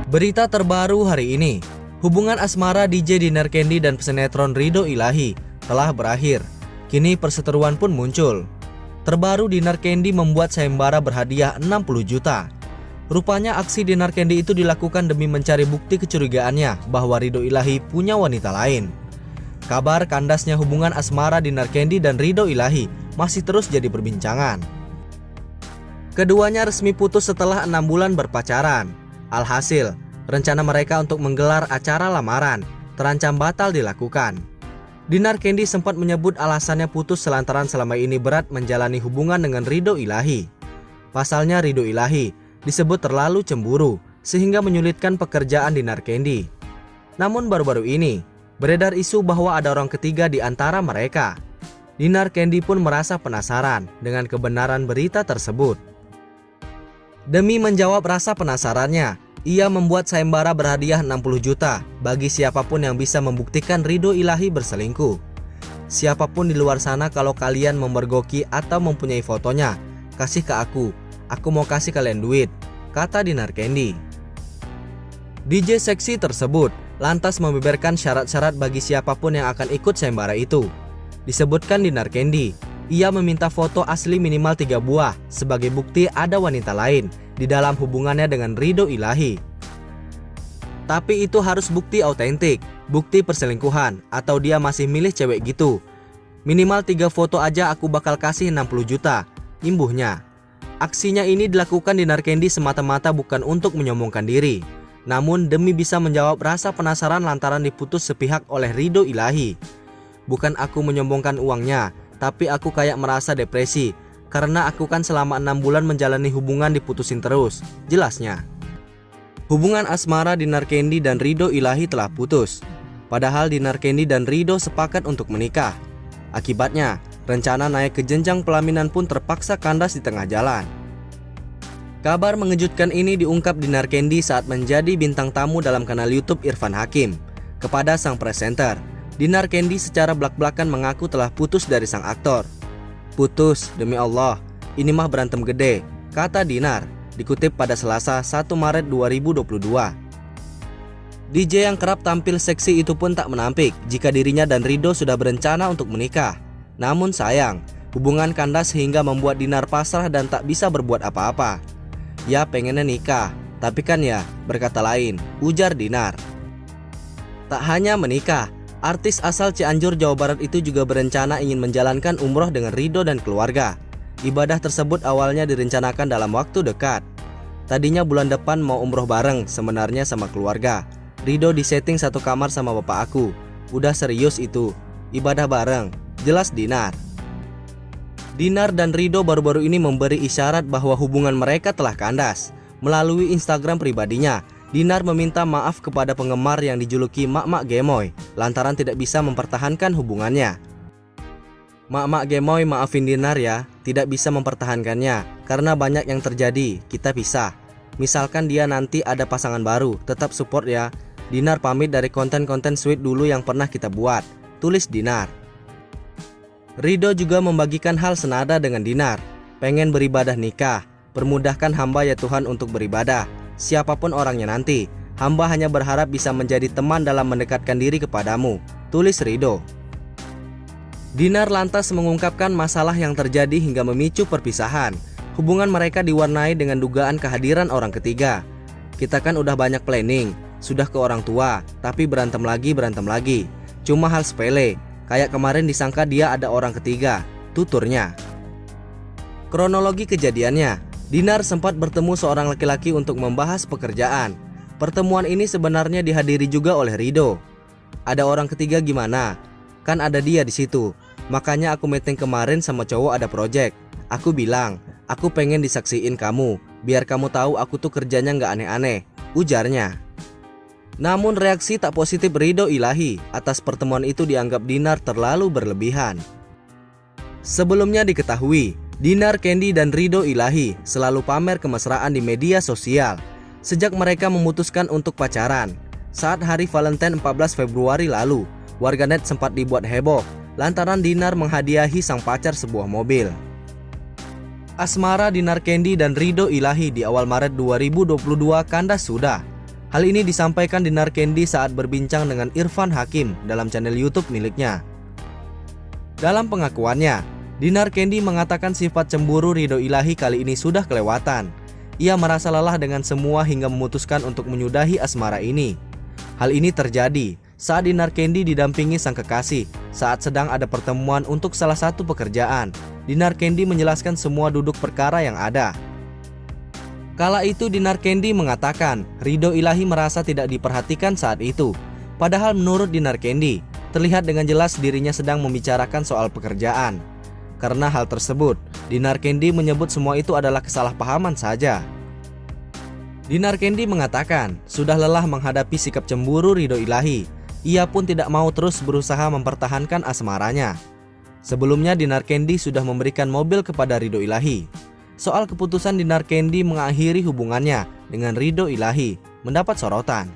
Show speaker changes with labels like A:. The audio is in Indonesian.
A: Berita terbaru hari ini, hubungan asmara DJ Dinar Candy dan pesinetron Ridho Ilahi telah berakhir. Kini perseteruan pun muncul. Terbaru, Dinar Candy membuat sayembara berhadiah 60 juta. Rupanya aksi Dinar Candy itu dilakukan demi mencari bukti kecurigaannya bahwa Ridho Ilahi punya wanita lain. Kabar kandasnya hubungan asmara Dinar Candy dan Ridho Ilahi masih terus jadi perbincangan. Keduanya resmi putus setelah 6 bulan berpacaran. Alhasil, rencana mereka untuk menggelar acara lamaran terancam batal dilakukan. Dinar Candy sempat menyebut alasannya putus selantaran selama ini berat menjalani hubungan dengan Ridho Ilahi. Pasalnya Ridho Ilahi disebut terlalu cemburu sehingga menyulitkan pekerjaan Dinar Candy. Namun baru-baru ini beredar isu bahwa ada orang ketiga di antara mereka. Dinar Candy pun merasa penasaran dengan kebenaran berita tersebut. Demi menjawab rasa penasarannya, ia membuat sayembara berhadiah 60 juta bagi siapapun yang bisa membuktikan Ridho Ilahi berselingkuh. Siapapun di luar sana, kalau kalian memergoki atau mempunyai fotonya, kasih ke aku mau kasih kalian duit, kata Dinar Candy. DJ seksi tersebut lantas membeberkan syarat-syarat bagi siapapun yang akan ikut sayembara itu. Disebutkan Dinar Candy, ia meminta foto asli minimal 3 buah sebagai bukti ada wanita lain di dalam hubungannya dengan Ridho Ilahi. Tapi itu harus bukti autentik, bukti perselingkuhan, atau dia masih milih cewek gitu. Minimal 3 foto aja aku bakal kasih 60 juta, imbuhnya. Aksinya ini dilakukan Dinar Candy semata-mata bukan untuk menyombongkan diri, namun demi bisa menjawab rasa penasaran lantaran diputus sepihak oleh Ridho Ilahi. Bukan aku menyombongkan uangnya, tapi aku kayak merasa depresi karena aku kan selama 6 bulan menjalani hubungan diputusin terus, jelasnya. Hubungan asmara Dinar Candy dan Ridho Ilahi telah putus. Padahal Dinar Candy dan Ridho sepakat untuk menikah. Akibatnya, rencana naik ke jenjang pelaminan pun terpaksa kandas di tengah jalan. Kabar mengejutkan ini diungkap Dinar Candy saat menjadi bintang tamu dalam kanal YouTube Irfan Hakim. Kepada sang presenter, Dinar Candy secara belak-belakan mengaku telah putus dari sang aktor. Putus, demi Allah, ini mah berantem gede, kata Dinar, dikutip pada Selasa 1 Maret 2022. DJ yang kerap tampil seksi itu pun tak menampik jika dirinya dan Ridho sudah berencana untuk menikah. Namun sayang, hubungan kandas hingga membuat Dinar pasrah dan tak bisa berbuat apa-apa. Ya pengennya nikah, tapi kan ya berkata lain, ujar Dinar. Tak hanya menikah, artis asal Cianjur, Jawa Barat itu juga berencana ingin menjalankan umroh dengan Ridho dan keluarga. Ibadah tersebut awalnya direncanakan dalam waktu dekat. Tadinya bulan depan mau umroh bareng sebenarnya sama keluarga. Ridho disetting satu kamar sama bapak aku. Udah serius itu, ibadah bareng, jelas Dinar. Dinar dan Ridho baru-baru ini memberi isyarat bahwa hubungan mereka telah kandas. Melalui Instagram pribadinya, Dinar meminta maaf kepada penggemar yang dijuluki Mak-Mak Gemoy lantaran tidak bisa mempertahankan hubungannya. Mak-Mak Gemoy, maafin Dinar ya, tidak bisa mempertahankannya karena banyak yang terjadi, kita pisah. Misalkan dia nanti ada pasangan baru, tetap support ya. Dinar pamit dari konten-konten sweet dulu yang pernah kita buat, tulis Dinar. Ridho juga membagikan hal senada dengan Dinar. Pengen beribadah nikah, permudahkan hamba ya Tuhan untuk beribadah. Siapapun orangnya nanti, hamba hanya berharap bisa menjadi teman dalam mendekatkan diri kepadamu, tulis Ridho. Dinar lantas mengungkapkan masalah yang terjadi hingga memicu perpisahan. Hubungan mereka diwarnai dengan dugaan kehadiran orang ketiga. Kita kan udah banyak planning, sudah ke orang tua, tapi berantem lagi. Cuma hal sepele, kayak kemarin disangka dia ada orang ketiga, tuturnya. Kronologi kejadiannya, Dinar sempat bertemu seorang laki-laki untuk membahas pekerjaan. Pertemuan ini sebenarnya dihadiri juga oleh Ridho. Ada orang ketiga gimana? Kan ada dia di situ. Makanya aku meeting kemarin sama cowok ada project. Aku bilang, aku pengen disaksiin kamu, biar kamu tahu aku tuh kerjanya nggak aneh-aneh, ujarnya. Namun reaksi tak positif Ridho Ilahi atas pertemuan itu dianggap Dinar terlalu berlebihan. Sebelumnya diketahui, Dinar Candy dan Ridho Ilahi selalu pamer kemesraan di media sosial sejak mereka memutuskan untuk pacaran. Saat hari Valentine 14 Februari lalu, warganet sempat dibuat heboh lantaran Dinar menghadiahi sang pacar sebuah mobil. Asmara Dinar Candy dan Ridho Ilahi di awal Maret 2022 kandas sudah. Hal ini disampaikan Dinar Candy saat berbincang dengan Irfan Hakim dalam channel YouTube miliknya. Dalam pengakuannya, Dinar Candy mengatakan sifat cemburu Ridho Ilahi kali ini sudah kelewatan. Ia merasa lelah dengan semua hingga memutuskan untuk menyudahi asmara ini. Hal ini terjadi saat Dinar Candy didampingi sang kekasih saat sedang ada pertemuan untuk salah satu pekerjaan. Dinar Candy menjelaskan semua duduk perkara yang ada. Kala itu Dinar Candy mengatakan Ridho Ilahi merasa tidak diperhatikan saat itu. Padahal menurut Dinar Candy, terlihat dengan jelas dirinya sedang membicarakan soal pekerjaan. Karena hal tersebut, Dinar Candy menyebut semua itu adalah kesalahpahaman saja. Dinar Candy mengatakan sudah lelah menghadapi sikap cemburu Ridho Ilahi. Ia pun tidak mau terus berusaha mempertahankan asmaranya. Sebelumnya Dinar Candy sudah memberikan mobil kepada Ridho Ilahi. Soal keputusan Dinar Candy mengakhiri hubungannya dengan Ridho Ilahi mendapat sorotan.